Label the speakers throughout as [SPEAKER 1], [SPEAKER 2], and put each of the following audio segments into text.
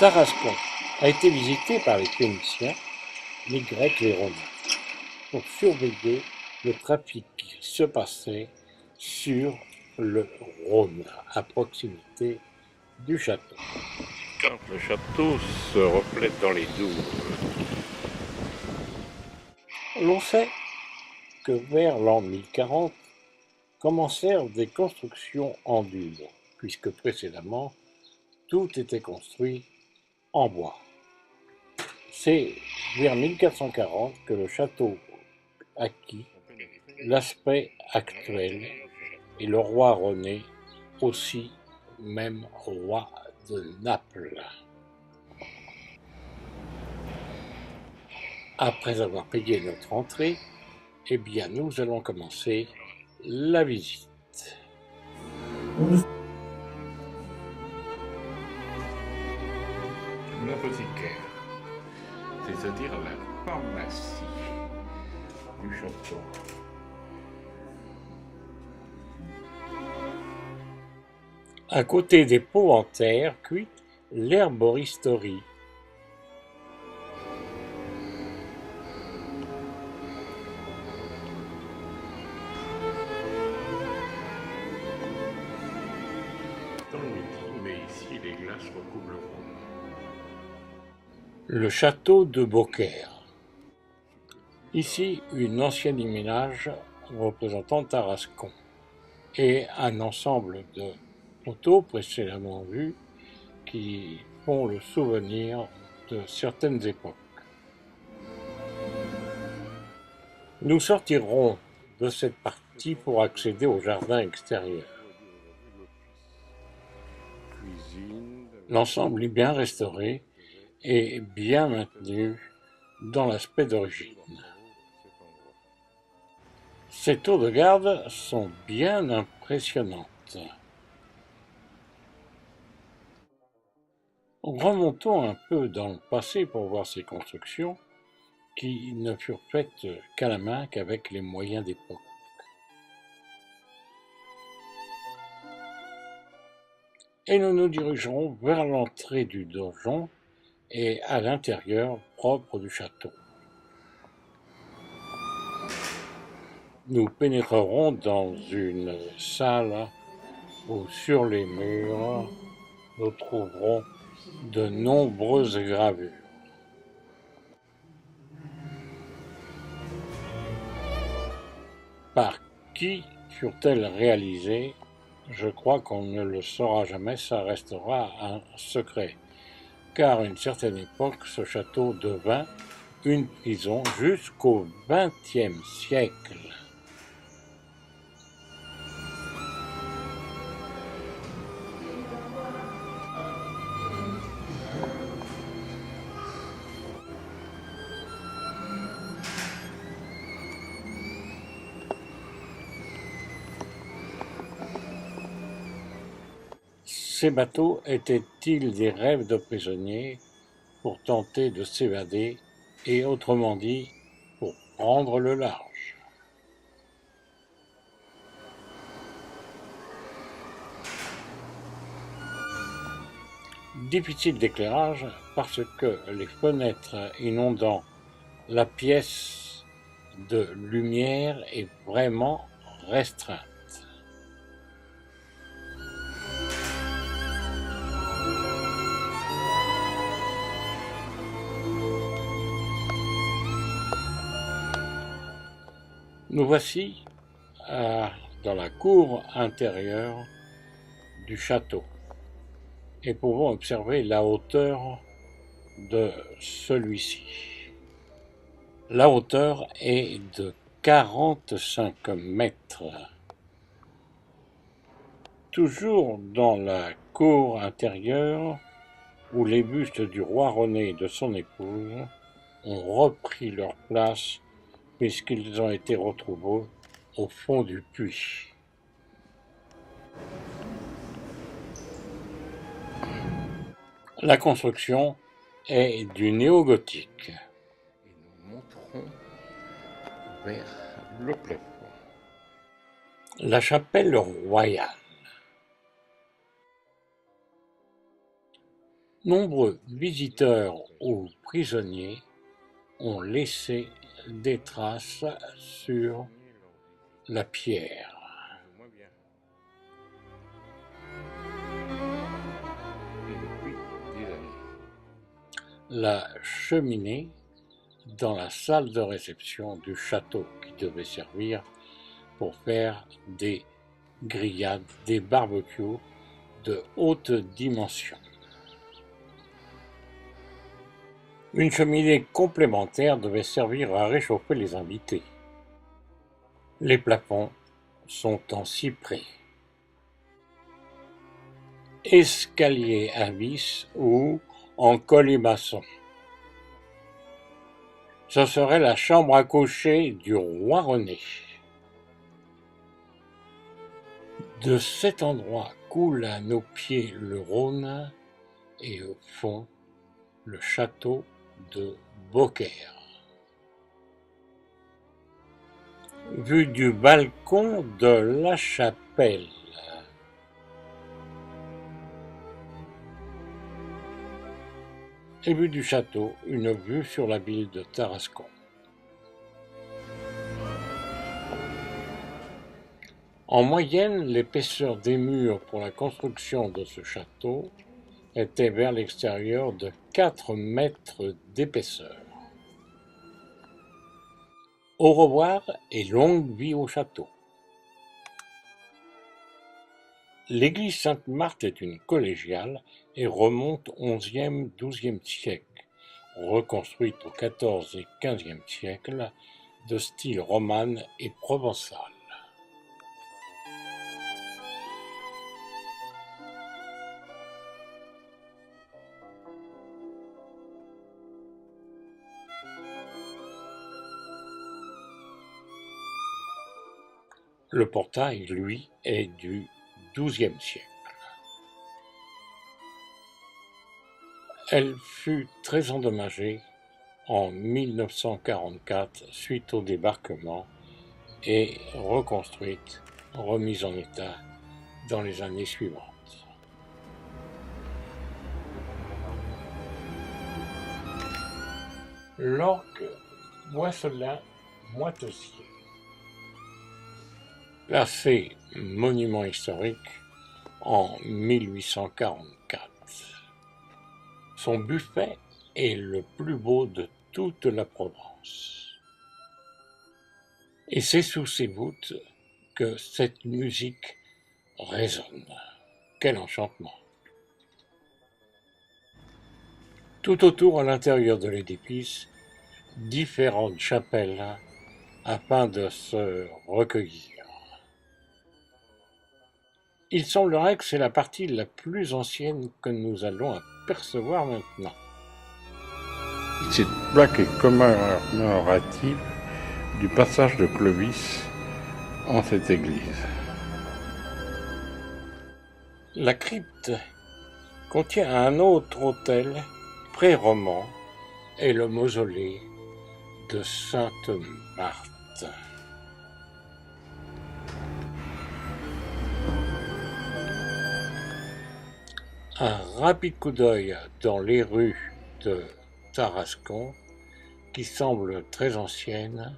[SPEAKER 1] Tarascon a été visité par les Phéniciens, les Grecs et les Romains pour surveiller le trafic qui se passait sur le Rhône, à proximité du château. Quand le château se reflète dans les douves, l'on sait que vers l'an 1040 commencèrent des constructions en dur, puisque précédemment tout était construit en bois. C'est vers 1440 que le château acquit l'aspect actuel et le roi René aussi, même roi de Naples. Après avoir payé notre entrée, eh bien nous allons commencer la visite. L'apothicaire, c'est-à-dire la pharmacie du château. À côté des pots en terre cuite, l'herboristerie. Dans le midi, mais ici les glaces recouvrent le Rhône. Le château de Beaucaire. Ici, une ancienne ménage représentant Tarascon et un ensemble de photos précédemment vues qui font le souvenir de certaines époques. Nous sortirons de cette partie pour accéder au jardin extérieur. L'ensemble est bien restauré et bien maintenu dans l'aspect d'origine. Ces tours de garde sont bien impressionnantes. Remontons un peu dans le passé pour voir ces constructions qui ne furent faites qu'à la main qu'avec les moyens d'époque. Et nous nous dirigerons vers l'entrée du donjon et à l'intérieur propre du château. Nous pénétrerons dans une salle où sur les murs nous trouverons de nombreuses gravures. Par qui furent-elles réalisées? Je crois qu'on ne le saura jamais, ça restera un secret. Car à une certaine époque, ce château devint une prison jusqu'au XXe siècle. Ces bateaux étaient-ils des rêves de prisonniers pour tenter de s'évader et, autrement dit, pour prendre le large? Difficile d'éclairage parce que les fenêtres inondant la pièce de lumière est vraiment restreinte. Nous voici dans la cour intérieure du château et pouvons observer la hauteur de celui-ci. La hauteur est de 45 mètres. Toujours dans la cour intérieure, où les bustes du roi René et de son épouse ont repris leur place puisqu'ils ont été retrouvés au fond du puits. La construction est du néo-gothique. Et nous monterons vers le plafond. La chapelle royale. Nombreux visiteurs ou prisonniers ont laissé des traces sur la pierre. La cheminée dans la salle de réception du château qui devait servir pour faire des grillades, des barbecues de haute dimension. Une cheminée complémentaire devait servir à réchauffer les invités. Les plafonds sont en cyprès. Escalier à vis ou en colimaçon. Ce serait la chambre à coucher du roi René. De cet endroit coule à nos pieds le Rhône et au fond le château de Beaucaire. Vue du balcon de la chapelle. Et vue du château, une vue sur la ville de Tarascon. En moyenne, l'épaisseur des murs pour la construction de ce château était vers l'extérieur de 4 mètres d'épaisseur. Au revoir et longue vie au château. L'église Sainte-Marthe est une collégiale et remonte au XIe-XIIe siècle, reconstruite au XIVe et XVe siècle, de style romane et provençal. Le portail, lui, est du XIIe siècle. Elle fut très endommagée en 1944 suite au débarquement et reconstruite, remise en état dans les années suivantes. L'orgue Boisselin-Moitessier. Classé monument historique en 1844. Son buffet est le plus beau de toute la Provence. Et c'est sous ses voûtes que cette musique résonne. Quel enchantement! Tout autour, à l'intérieur de l'édifice, différentes chapelles afin de se recueillir. Il semblerait que c'est la partie la plus ancienne que nous allons apercevoir maintenant. Cette plaque est commémorative du passage de Clovis en cette église. La crypte contient un autre autel pré-roman et le mausolée de Sainte-Marthe. Un rapide coup d'œil dans les rues de Tarascon, qui semblent très anciennes,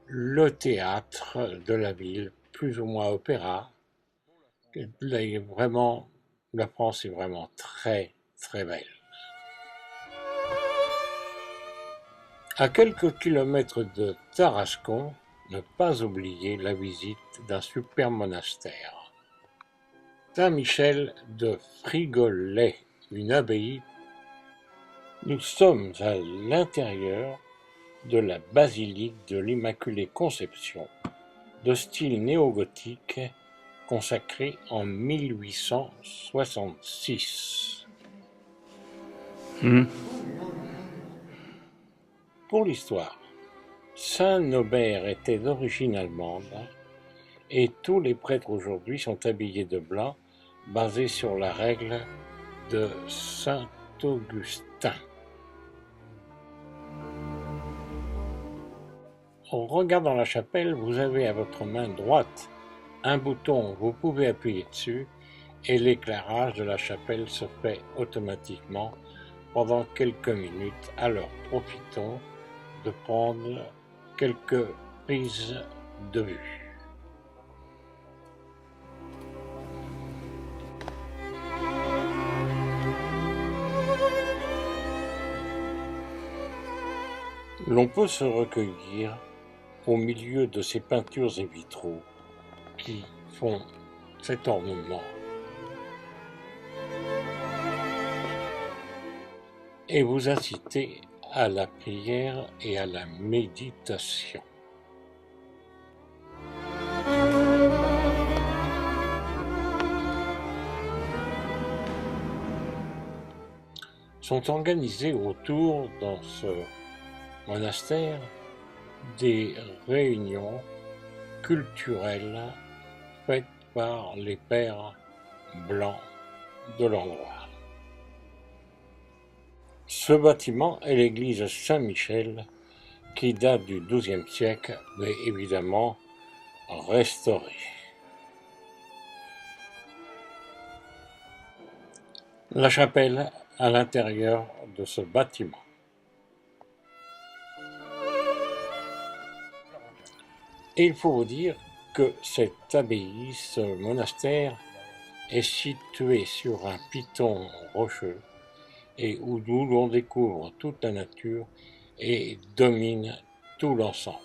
[SPEAKER 1] le théâtre de la ville, plus ou moins opéra. Vraiment, la France est vraiment très, très belle. À quelques kilomètres de Tarascon, ne pas oublier la visite d'un super monastère. Saint-Michel de Frigolet, une abbaye. Nous sommes à l'intérieur de la basilique de l'Immaculée Conception, de style néo-gothique, consacrée en 1866. Pour l'histoire, Saint-Nobert était d'origine allemande et tous les prêtres aujourd'hui sont habillés de blanc, basé sur la règle de Saint-Augustin. En regardant la chapelle, vous avez à votre main droite un bouton, vous pouvez appuyer dessus et l'éclairage de la chapelle se fait automatiquement pendant quelques minutes. Alors profitons de prendre quelques prises de vue. L'on peut se recueillir au milieu de ces peintures et vitraux qui font cet ornement et vous inciter à la prière et à la méditation. Sont organisés autour, dans ce monastère, des réunions culturelles faites par les pères blancs de l'endroit. Ce bâtiment est l'église Saint-Michel qui date du XIIe siècle, mais évidemment restaurée. La chapelle à l'intérieur de ce bâtiment. Et il faut vous dire que cette abbaye, ce monastère, est situé sur un piton rocheux et où l'on découvre toute la nature et domine tout l'ensemble.